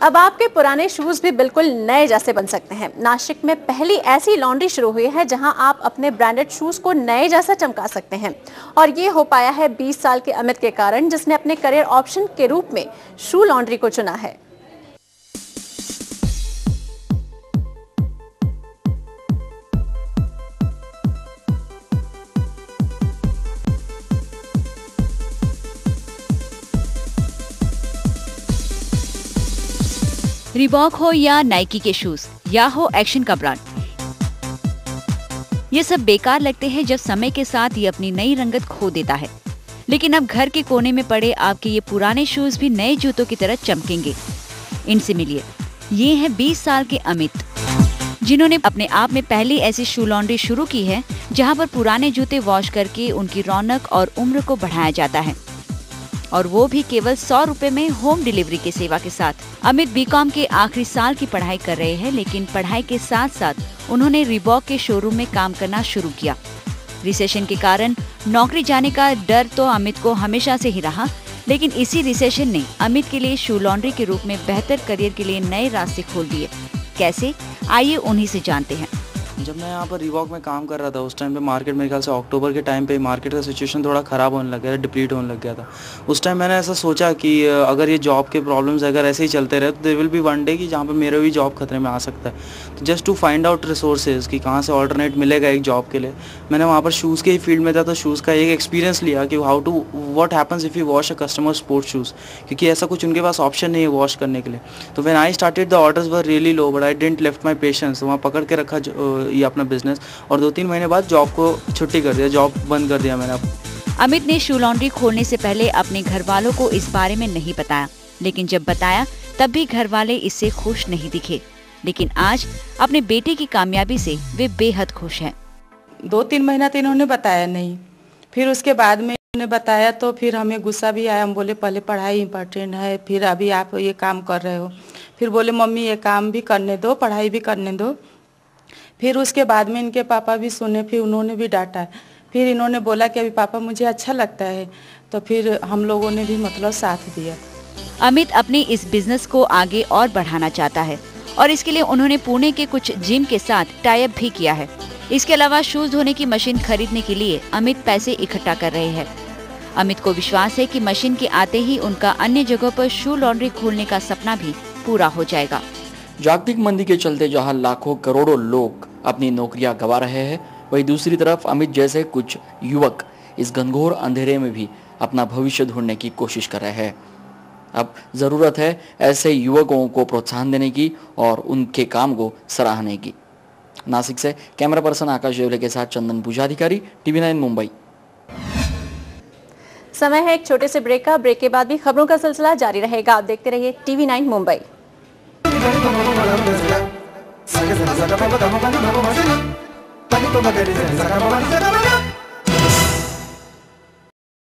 अब आपके पुराने शूज भी बिल्कुल नए जैसे बन सकते हैं। नासिक में पहली ऐसी लॉन्ड्री शुरू हुई है जहां आप अपने ब्रांडेड शूज को नए जैसा चमका सकते हैं, और ये हो पाया है 20 साल के अमित के कारण, जिसने अपने करियर ऑप्शन के रूप में शू लॉन्ड्री को चुना है। रिबॉक हो या नाइकी के शूज या हो एक्शन का ब्रांड, ये सब बेकार लगते हैं जब समय के साथ ये अपनी नई रंगत खो देता है। लेकिन अब घर के कोने में पड़े आपके ये पुराने शूज भी नए जूतों की तरह चमकेंगे। इनसे मिलिए, ये हैं 20 साल के अमित, जिन्होंने अपने आप में पहली ऐसी शू लॉन्ड्री शुरू की है जहां पर पुराने जूते वॉश करके उनकी रौनक और उम्र को बढ़ाया जाता है, और वो भी केवल 100 रुपए में होम डिलीवरी की सेवा के साथ। अमित बीकॉम के आखिरी साल की पढ़ाई कर रहे हैं, लेकिन पढ़ाई के साथ साथ उन्होंने रिबॉक के शोरूम में काम करना शुरू किया। रिसेशन के कारण नौकरी जाने का डर तो अमित को हमेशा से ही रहा, लेकिन इसी रिसेशन ने अमित के लिए शू लॉन्ड्री के रूप में बेहतर करियर के लिए नए रास्ते खोल दिए। कैसे, आइए उन्हीं से जानते हैं। जब मैं यहाँ पर रिबॉक में काम कर रहा था, उस टाइम पे मार्केट मेरे ख्याल से अक्टूबर के टाइम पे मार्केट का सिचुएशन थोड़ा ख़राब होने लग गया था, डिप्लीट होने लग गया था। उस टाइम मैंने ऐसा सोचा कि अगर ये जॉब के प्रॉब्लम्स अगर ऐसे ही चलते रहे तो there will be one day कि जहाँ पे मेरा भी जॉब खतरे में आ सकता है। तो just to find out resources कि कहाँ से ऑल्टरनेट मिलेगा एक जॉब के लिए, मैंने वहाँ पर शूज़ के ही फील्ड में था, तो शूज़ का एक एक्सपीरियंस लिया कि how to what happens if you wash a customer sports shoes, क्योंकि ऐसा कुछ उनके पास ऑप्शन नहीं है वॉश करने के लिए। तो when I started the orders were really low, but I didn't left my patience. वहाँ पकड़ के रखा ये अपना बिजनेस, और 2-3 महीने बाद जॉब को छुट्टी कर दिया, जॉब बंद कर दिया मैंने। अमित ने शू लॉन्ड्री खोलने से पहले अपने घर वालों को इस बारे में नहीं बताया, लेकिन जब बताया तब भी घर वाले इससे खुश नहीं दिखे। लेकिन आज अपने बेटे की कामयाबी से वे बेहद खुश हैं। 2-3 महीना तो इन्होंने बताया नहीं, फिर उसके बाद में इन्होंने बताया तो फिर हमें गुस्सा भी आया। हम बोले पहले पढ़ाई इम्पोर्टेंट है, फिर अभी आप ये काम कर रहे हो। फिर बोले मम्मी ये काम भी करने दो, पढ़ाई भी करने दो। फिर उसके बाद में इनके पापा भी सुने, फिर उन्होंने भी डांटा। फिर इन्होंने बोला कि अभी पापा मुझे अच्छा लगता है, तो फिर हम लोगों ने भी मतलब साथ दिया। अमित अपने इस बिजनेस को आगे और बढ़ाना चाहता है, और इसके लिए उन्होंने पुणे के कुछ जिम के साथ टाई अप भी किया है। इसके अलावा शूज धोने की मशीन खरीदने के लिए अमित पैसे इकट्ठा कर रहे हैं। अमित को विश्वास है कि मशीन के आते ही उनका अन्य जगहों पर शू लॉन्ड्री खोलने का सपना भी पूरा हो जाएगा। जागतिक मंदी के चलते जहां लाखों करोड़ों लोग अपनी नौकरियां गंवा रहे हैं, वहीं दूसरी तरफ अमित जैसे कुछ युवक इस घनघोर अंधेरे में भी अपना भविष्य ढूंढने की कोशिश कर रहे हैं। अब जरूरत है ऐसे युवकों को प्रोत्साहन देने की और उनके काम को सराहने की। नासिक से कैमरा पर्सन आकाश जेवले के साथ चंदन पूजाधिकारी, TV9 मुंबई। समय है एक छोटे से ब्रेक का। ब्रेक के बाद भी खबरों का सिलसिला जारी रहेगा। आप देखते रहिए TV9 मुंबई। Saga